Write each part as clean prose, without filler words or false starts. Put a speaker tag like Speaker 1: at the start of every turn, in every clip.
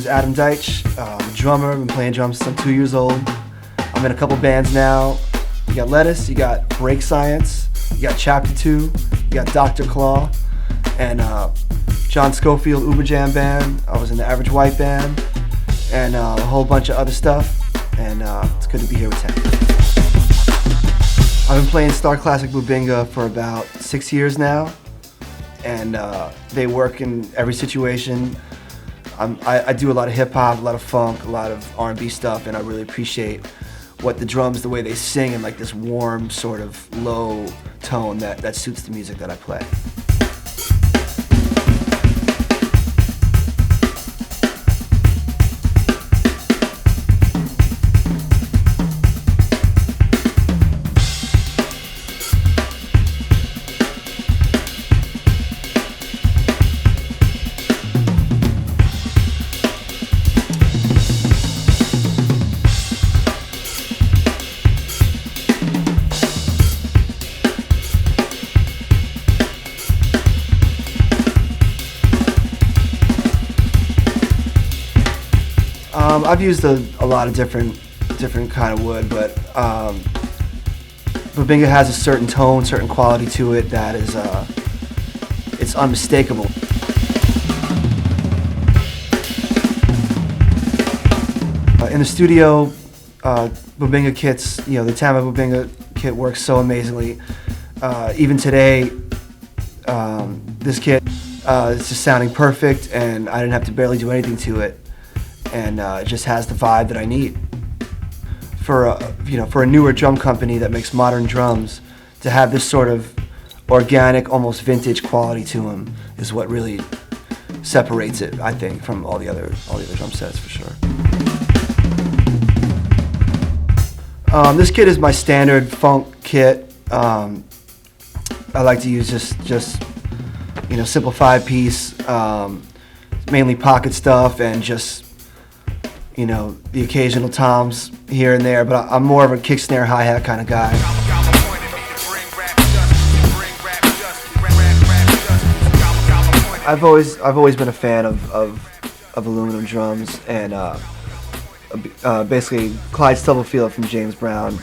Speaker 1: is Adam Deitch. I'm a drummer. I've been playing drums since I'm 2 years old. I'm in a couple bands now. You got Lettuce, you got Break Science, you got Chapter 2, you got Dr. Claw, and John Schofield Uber Jam Band. I was in the Average White Band, and a whole bunch of other stuff. And it's good to be here with Tam. I've been playing Starclassic Bubinga for about 6 years now, and they work in every situation. I do a lot of hip hop, a lot of funk, a lot of R&B stuff, and I really appreciate what the drums, the way they sing in like this warm sort of low tone that suits the music that I play. I've used a lot of different kind of wood, but Bubinga has a certain tone, certain quality to it that is it's unmistakable. In the studio, Bubinga kits, the TAMA Bubinga kit works so amazingly. Even today, this kit is just sounding perfect, and I didn't have to barely do anything to it. And it just has the vibe that I need. For a newer drum company that makes modern drums, to have this sort of organic, almost vintage quality to them is what really separates it, I think, from all the other drum sets for sure. This kit is my standard funk kit. I like to use just simplified piece, mainly pocket stuff and just the occasional toms here and there, but I'm more of a kick, snare, hi-hat kind of guy. I've always been a fan of aluminum drums, and basically Clyde Stubblefield from James Brown,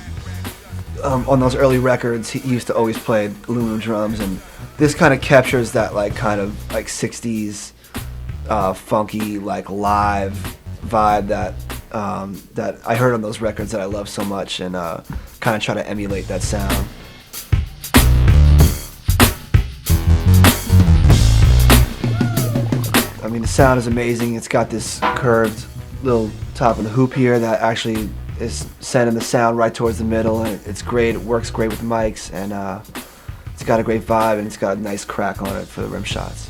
Speaker 1: on those early records, he used to always play aluminum drums, and this kind of captures that kind of 60s funky live vibe that I heard on those records that I love so much, and kind of try to emulate that sound. I mean, the sound is amazing. It's got this curved little top of the hoop here that actually is sending the sound right towards the middle, and it's great. It works great with mics, and it's got a great vibe, and it's got a nice crack on it for the rim shots.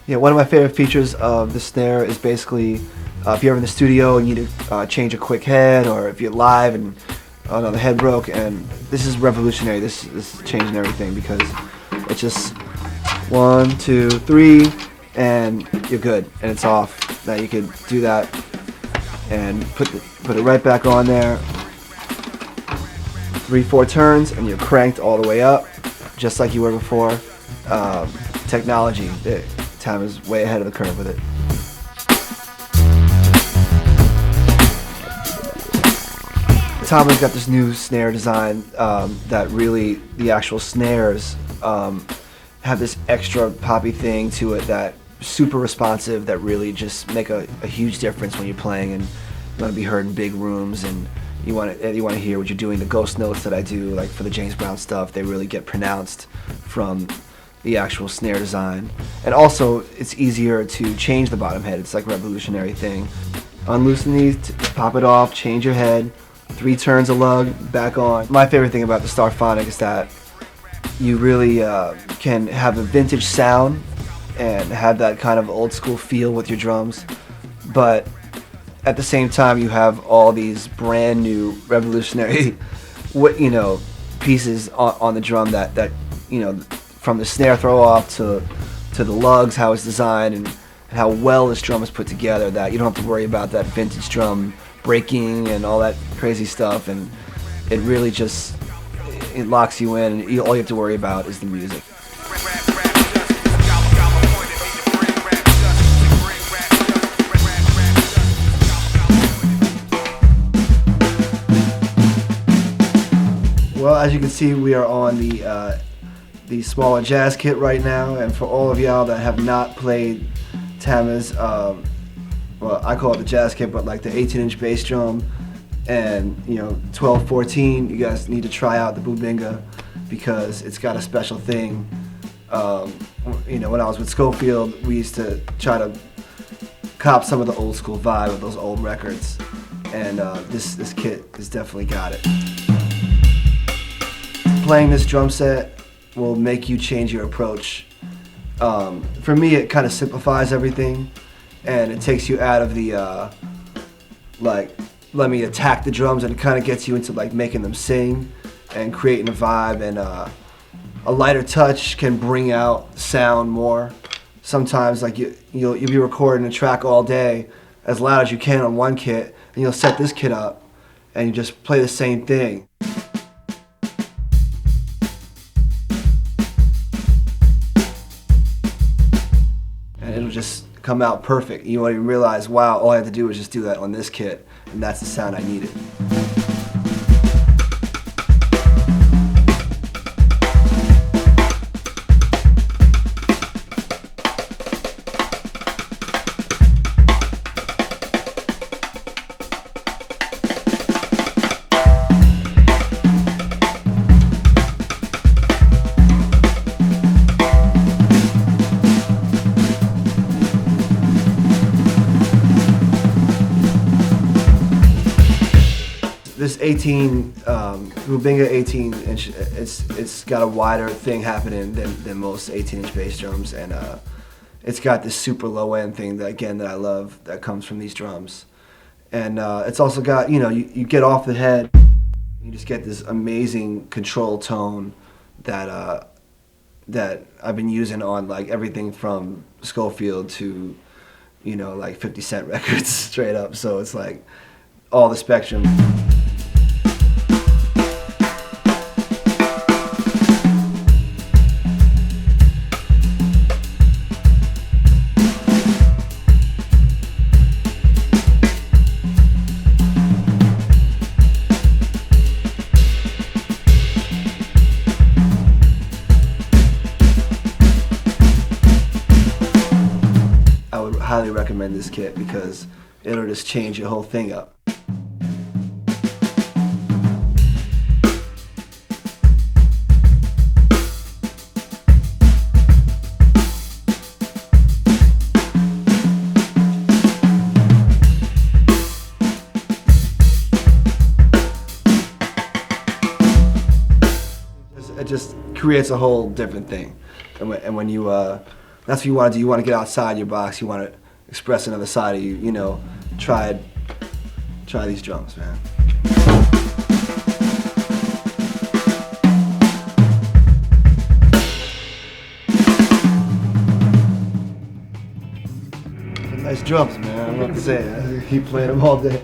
Speaker 1: One of my favorite features of the snare is basically if you're ever in the studio and you need to change a quick head, or if you're live and the head broke, and this is revolutionary. This is changing everything, because it's just 1, 2, 3, and you're good, and it's off. Now you could do that and put it right back on there. 3, 4 turns, and you're cranked all the way up, just like you were before. Technology, TAMA is way ahead of the curve with it. TAMA's got this new snare design that really, the actual snares have this extra poppy thing to it that super responsive, that really just make a huge difference when you're playing and you want to be heard in big rooms, and you want to hear what you're doing. The ghost notes that I do, like for the James Brown stuff, they really get pronounced from the actual snare design. And also, it's easier to change the bottom head. It's like a revolutionary thing. Unloosen these, pop it off, change your head. 3 turns a lug, back on. My favorite thing about the Starphonic is that you really can have a vintage sound and have that kind of old school feel with your drums, but at the same time you have all these brand new revolutionary pieces on the drum that from the snare throw off to the lugs, how it's designed, and how well this drum is put together, that you don't have to worry about that vintage drum breaking and all that crazy stuff, and it really just locks you in, and all you have to worry about is the music. as you can see, we are on the smaller jazz kit right now, and for all of y'all that have not played TAMA's, well, I call it the jazz kit, but like the 18-inch bass drum, and 12, 14, you guys need to try out the Bubinga because it's got a special thing. When I was with Schofield, we used to try to cop some of the old school vibe of those old records, and this kit has definitely got it. Playing this drum set will make you change your approach. For me, it kind of simplifies everything, and it takes you out of the let me attack the drums, and it kind of gets you into like making them sing and creating a vibe, and a lighter touch can bring out sound more. Sometimes like you'll be recording a track all day as loud as you can on one kit, and you'll set this kit up and you just play the same thing. And it'll just come out perfect. You won't even realize, wow, all I had to do was just do that on this kit, and that's the sound I needed. This Bubinga 18-inch, it's got a wider thing happening than most 18-inch bass drums, and it's got this super low end thing that I love that comes from these drums, and it's also got you get off the head, you just get this amazing control tone that that I've been using on like everything from Schofield to like 50 Cent records straight up. So it's like all the spectrum. I would highly recommend this kit because it'll just change your whole thing up. It just creates a whole different thing, and when you that's what you want to do. You want to get outside your box. You want to express another side of you. Try these drums, man. Nice drums, man. I don't know what to say. I keep playing them all day.